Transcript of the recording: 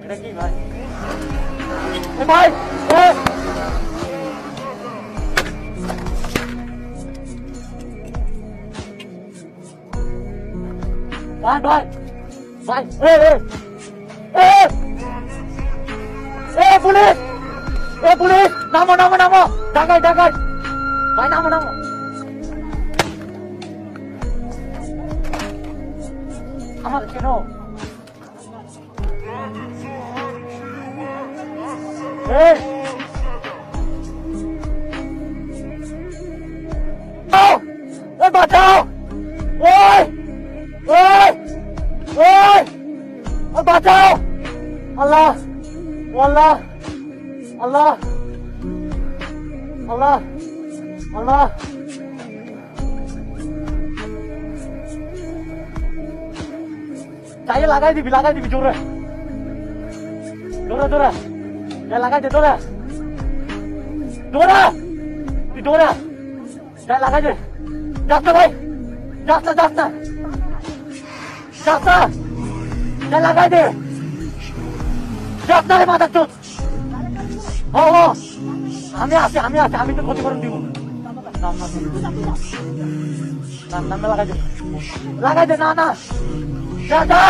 এটা কি ভাই? এ ভাই এ ভাই ভাই ভাই পুলিশ পুলিশ নামো নামো নামো ডাকাই ডাকাই ভাই নামো নামো আমার কেন বাঁচাও ওই ওই ওই বাঁচাও আল্লাহ আল্লাহ আল্লাহ আল্লাহ আল্লাহ চাইয়ে লাগাই দিবি জোরে জোরে জোরে লাগাই দে জোরে জোরে তুই জোরে যাই লাগাই দে যাস না ভাই যাস না যাস না যাস না যাই লাগাই দে যাস না রে মাথা চোখ ও আমি আছি আমি তো ক্ষতিপূরণ দিব নাম লাগাই দে না যা যা